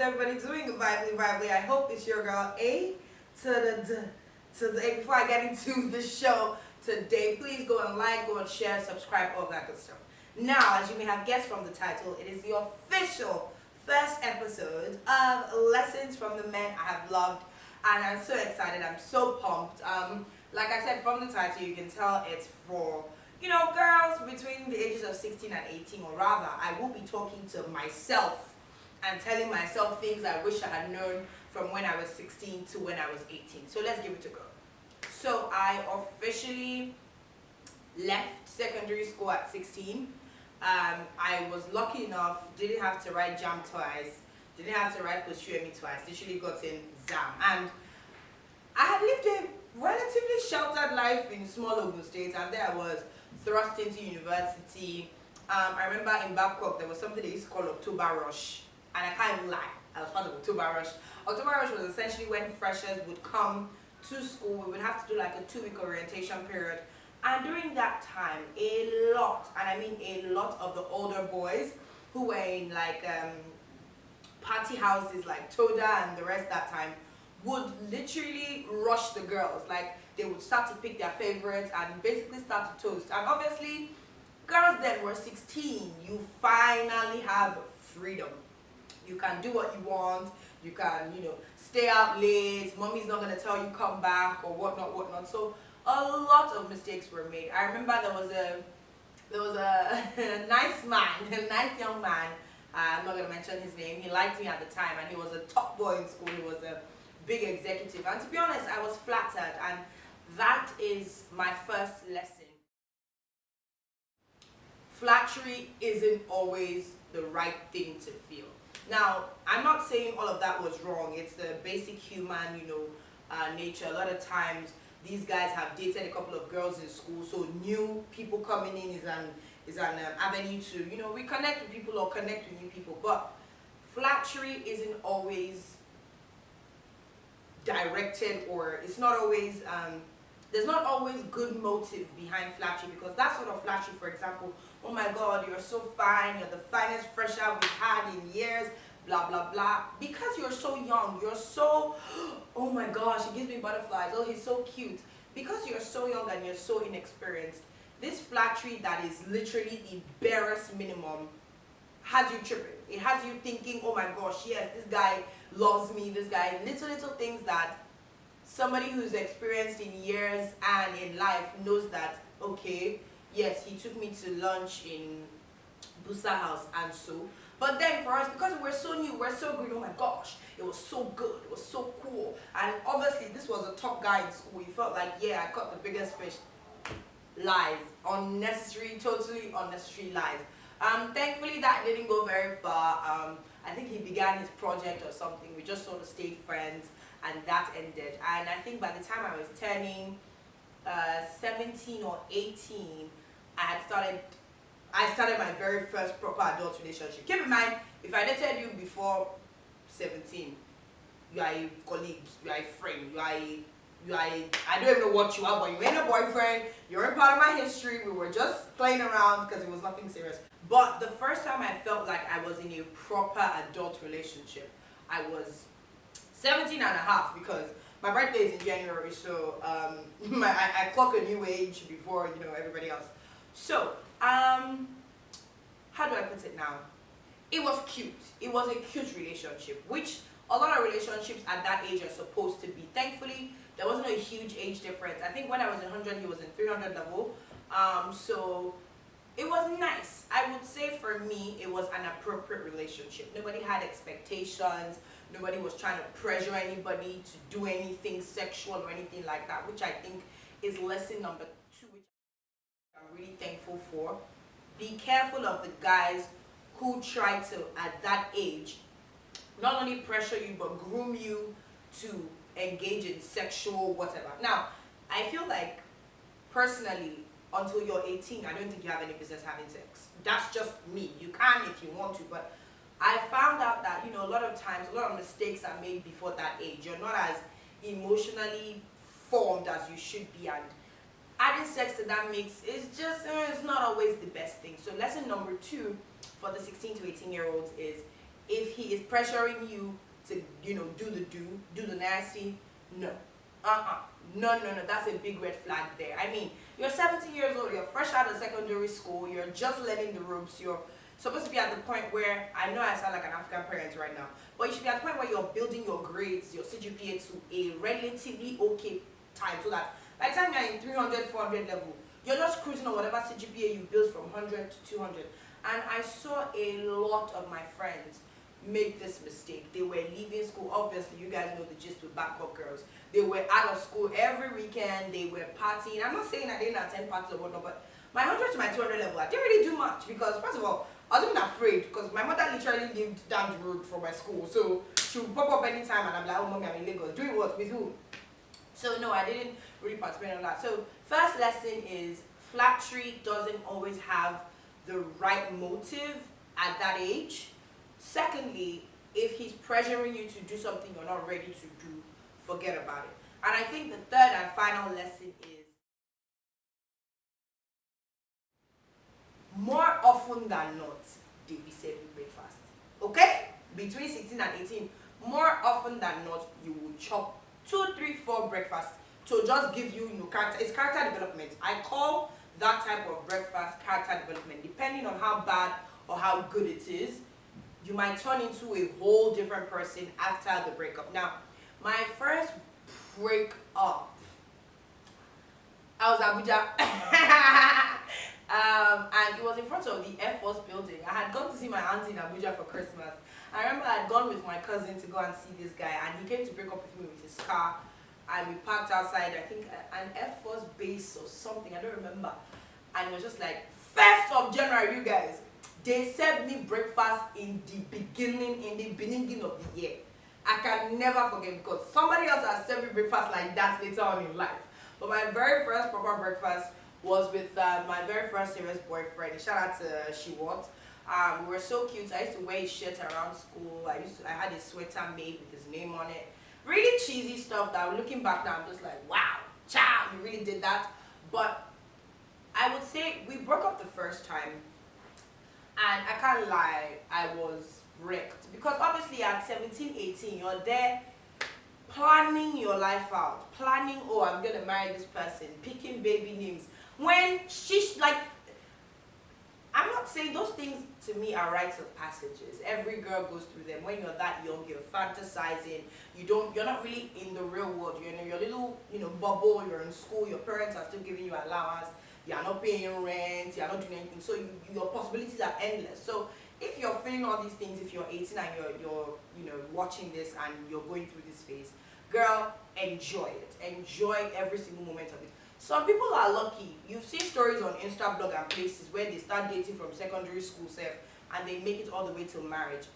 everybody doing? Vibely. I hope it's your girl A to the D to the A. Before I get into the show today, please go and like, go and share, subscribe, all that good stuff. Now, as you may have guessed from the title, it is the official first episode of Lessons from the Men I Have Loved, and I'm so excited. I'm so pumped. Like I said from the title, you can tell it's for girls between the ages of 16 and 18, or rather, I will be talking to myself and telling myself things I wish I had known from when I was 16 to when I was 18. So let's give it a go. So I officially left secondary school at 16. I was lucky enough, didn't have to write JAM twice, didn't have to write post-UME twice, literally got in ZAM. And I had lived a relatively sheltered life in small Ogun State, and there I was thrust into university. I remember in Babcock there was something they used to call October Rush, and I can't even lie, I was part of October Rush. October Rush was essentially when freshers would come to school. We would have to do like a 2-week orientation period, and during that time a lot, and I mean a lot, of the older boys who were in like party houses like Toda and the rest that time would literally rush the girls. Like they would start to pick their favorites and basically start to toast. And obviously girls then were 16, you finally have freedom. You can do what you want, you can stay out late, mommy's not going to tell you come back or whatnot. So a lot of mistakes were made. I remember there was a nice man, a nice young man, I'm not going to mention his name. He liked me at the time, and he was a top boy in school. He was a big executive, and to be honest, I was flattered, and that is my first lesson. Flattery isn't always the right thing to feel. Now, I'm not saying all of that was wrong. It's the basic human, nature. A lot of times, these guys have dated a couple of girls in school, so new people coming in is an avenue to reconnect with people or connect with new people. But flattery isn't always directed, or it's not always there's not always good motive behind flattery, because that sort of flattery, for example, oh my god, you're so fine, you're the finest fresher we've had in years, blah blah blah, because you're so young, you're so, oh my gosh, he gives me butterflies, oh he's so cute, because you're so young and you're so inexperienced. This flattery that is literally the barest minimum has you tripping. It has you thinking, oh my gosh, yes, this guy loves me, this guy, little things that somebody who's experienced in years and in life knows that, okay, yes, he took me to lunch in Busa House and so. But then for us, because we're so new, we're so green, oh my gosh, it was so good, it was so cool. And obviously this was a top guy in school. You felt like, yeah, I caught the biggest fish. Lies. Unnecessary, totally unnecessary lies. Thankfully that didn't go very far. I think he began his project or something. We just sort of stayed friends, and that ended. And I think by the time I was turning 17 or 18, I started my very first proper adult relationship. Keep in mind, if I dated you before 17, you are a colleague, you are a friend, I don't even know what you are, but you ain't a boyfriend, you're a part of my history. We were just playing around because it was nothing serious. But the first time I felt like I was in a proper adult relationship, I was 17 and a half, because my birthday is in January, so I clock a new age before everybody else. So how do I put it now? It was cute. It was a cute relationship, which a lot of relationships at that age are supposed to be. Thankfully, there wasn't a huge age difference. I think when I was in 100, he was in 300 level. So it was nice. I would say for me, it was an appropriate relationship. Nobody had expectations. Nobody was trying to pressure anybody to do anything sexual or anything like that, which I think is lesson number 2, which I'm really thankful for. Be careful of the guys who try to, at that age, not only pressure you, but groom you to engage in sexual whatever. Now, I feel like, personally, until you're 18, I don't think you have any business having sex. That's just me. You can if you want to, but I found out that, a lot of times, a lot of mistakes are made before that age. You're not as emotionally formed as you should be, and adding sex to that mix is just, it's not always the best thing. So lesson number 2 for the 16 to 18 year olds is If he is pressuring you to, do the nasty, no. No, that's a big red flag there. I mean, you're 17 years old, you're fresh out of secondary school, you're just learning the ropes, you're supposed to be at the point where, I know I sound like an African parent right now, but you should be at the point where you're building your grades, your CGPA to a relatively okay time, so that by the time you're in 300, 400 level, you're just cruising on whatever CGPA you build from 100 to 200. And I saw a lot of my friends make this mistake. They were leaving school. Obviously, you guys know the gist with Bangkok girls. They were out of school every weekend. They were partying. I'm not saying I didn't attend parties or whatnot, but my 100 to my 200 level, I didn't really do much because, first of all, I was even afraid because my mother literally lived down the road from my school. So she would pop up anytime and I'm like, oh, mommy, I'm in Lagos. Doing what? With who? So no, I didn't really participate in that. So first lesson is flattery doesn't always have the right motive at that age. Secondly, if he's pressuring you to do something you're not ready to do, forget about it. And I think the third and final lesson is, more often than not, they will serve you breakfast. Okay? Between 16 and 18, more often than not, you will chop 2, 3, 4 breakfasts to just give you, character. It's character development. I call that type of breakfast character development. Depending on how bad or how good it is, you might turn into a whole different person after the breakup. Now, my first breakup, I was Abuja. And it was in front of the Air Force building. I had gone to see my auntie in Abuja for Christmas. I remember I had gone with my cousin to go and see this guy, and he came to break up with me with his car, and we parked outside, I think, an Air Force base or something, I don't remember. And it was just like, 1st of January, you guys, they served me breakfast in the beginning of the year. I can never forget because somebody else has served me breakfast like that later on in life. But my very first proper breakfast was with my very first serious boyfriend. Shout out to Shiwant. We were so cute. I used to wear his shirt around school. I had a sweater made with his name on it. Really cheesy stuff that looking back now, I'm just like, wow, ciao, you really did that. But I would say we broke up the first time, and I can't lie, I was wrecked. Because obviously at 17, 18, you're there planning your life out. Planning, oh, I'm going to marry this person. Picking baby names. When she's like, I'm not saying those things to me are rites of passages. Every girl goes through them. When you're that young, you're fantasizing. You're not really in the real world. You're in your little, bubble. You're in school. Your parents are still giving you allowance. You're not paying rent. You're not doing anything. So your possibilities are endless. So if you're feeling all these things, if you're 18 and you're watching this and you're going through this phase, girl, enjoy it. Enjoy every single moment of it. Some people are lucky. You've seen stories on Instablog and places where they start dating from secondary school self and they make it all the way till marriage.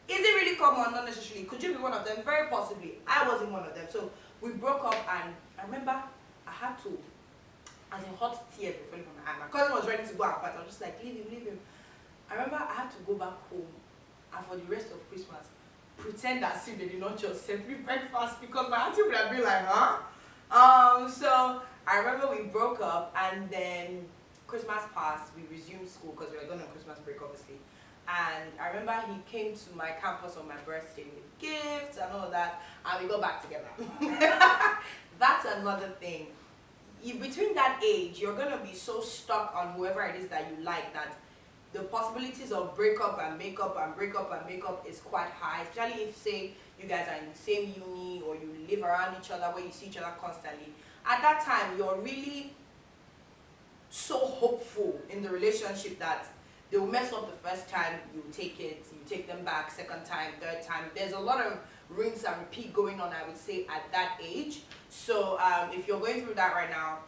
Is it really common? Not necessarily. Could you be one of them? Very possibly. I wasn't one of them. So we broke up, and I remember I had to, as in hot tears were falling from my eye. My cousin was ready to go and fight. I was just like, leave him. I remember I had to go back home, and for the rest of Christmas, pretend as if they did not just serve me breakfast, because my auntie would have been like, huh? So I remember we broke up, and then Christmas passed. We resumed school because we were going on Christmas break, obviously. And I remember he came to my campus on my birthday with gifts and all that, and we got back together. That's another thing. Between that age, you're going to be so stuck on whoever it is that you like that the possibilities of breakup and makeup and breakup and makeup is quite high, especially if, say, you guys are in the same uni or you live around each other where you see each other constantly. At that time, you're really so hopeful in the relationship that they will mess up the first time, you take it, you take them back, second time, third time. There's a lot of rinse and repeat going on, I would say, at that age. So if you're going through that right now,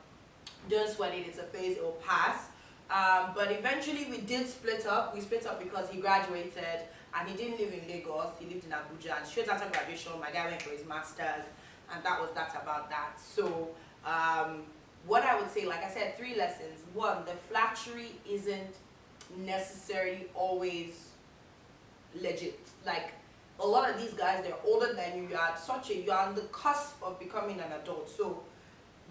don't sweat it, it's a phase, it will pass. But eventually we did split up. We split up because he graduated and he didn't live in Lagos, he lived in Abuja. And straight after graduation, my guy went for his master's, and that was that about that. So what I would say, like I said, 3 lessons. 1, the flattery isn't necessarily always legit. Like a lot of these guys, they're older than you. You're on the cusp of becoming an adult. So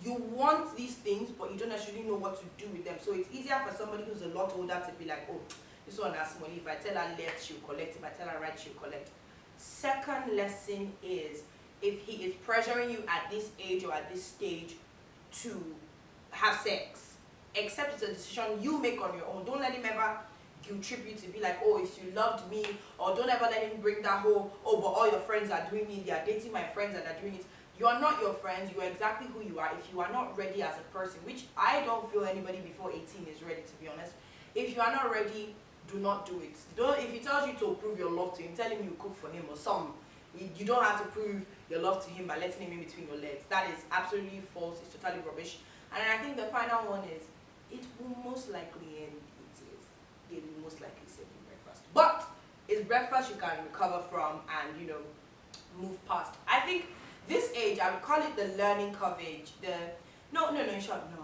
you want these things, but you don't actually know what to do with them. So it's easier for somebody who's a lot older to be like, oh, This one has money. If I tell her left, she'll collect. If I tell her right, she'll collect. Second lesson is, if he is pressuring you at this age or at this stage to have sex, accept it's a decision you make on your own. Don't let him ever guilt trip you to be like, oh, if you loved me, or don't ever let him bring that whole, oh, but all your friends are doing it, they are dating my friends and they're doing it. You are not your friends. You are exactly who you are. If you are not ready as a person, which I don't feel anybody before 18 is ready, to be honest. If you are not ready, do not do it. Don't, if he tells you to prove your love to him, tell him you cook for him or something. You don't have to prove your love to him by letting him in between your legs. That is absolutely false. It's totally rubbish. And I think the final one is, it will most likely end with tears. They will most likely serve you breakfast. But it's breakfast you can recover from and, you know, move past. I think this age, I would call it the learning curve age. In short, no.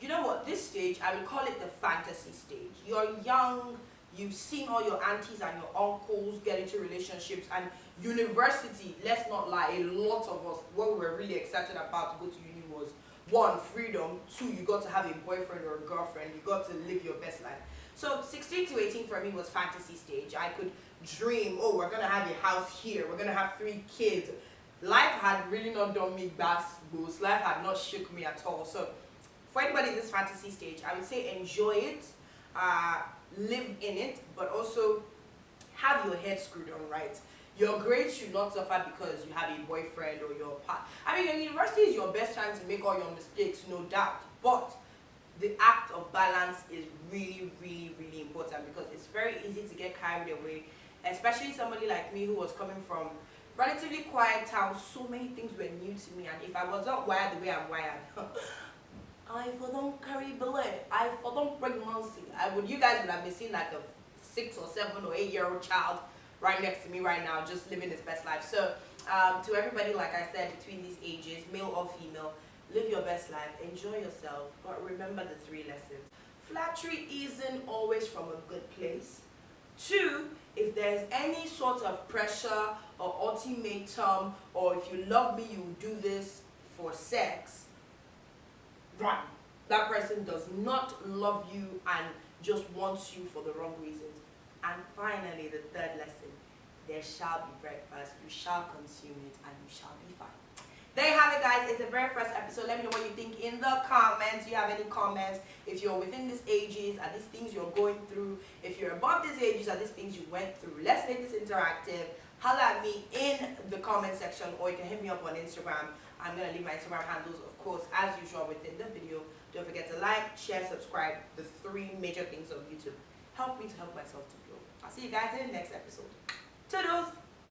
You know what? This stage, I would call it the fantasy stage. You're young, you've seen all your aunties and your uncles get into relationships, and university, let's not lie, a lot of us, what we were really excited about to go to uni was, 1, freedom, 2, you got to have a boyfriend or a girlfriend, you got to live your best life. So 16 to 18 for me was fantasy stage. I could dream, oh, we're going to have a house here, we're going to have 3 kids. Life had really not done me bass boost. Life had not shook me at all. So for anybody in this fantasy stage, I would say enjoy it, live in it, but also have your head screwed on right. Your grades should not suffer because you have a boyfriend or your partner. I mean, your university is your best time to make all your mistakes, no doubt. But the act of balance is really, really, really important, because it's very easy to get carried away, especially somebody like me who was coming from relatively quiet town. So many things were new to me, and if I was not wired the way I'm wired, I for don't carry belay, I for don't pregnancy. You guys would have been seeing like a 6 or 7 or 8-year-old child right next to me right now, just living his best life. So to everybody, like I said, between these ages, male or female, live your best life, enjoy yourself, but remember the 3 lessons. Flattery isn't always from a good place. 2, if there's any sort of pressure or ultimatum, or if you love me, you will do this for sex, run. That person does not love you and just wants you for the wrong reasons. And finally, the 3rd lesson, there shall be breakfast, you shall consume it, and you shall be fine. There you have it, guys. It's the very first episode. Let me know what you think in the comments. Do you have any comments? If you're within these ages, are these things you're going through? If you're above these ages, are these things you went through? Let's make this interactive. Holla at me in the comment section, or you can hit me up on Instagram. I'm going to leave my Instagram handles, of course, as usual, within the video. Don't forget to like, share, subscribe, the 3 major things of YouTube. Help me to help myself to grow. I'll see you guys in the next episode.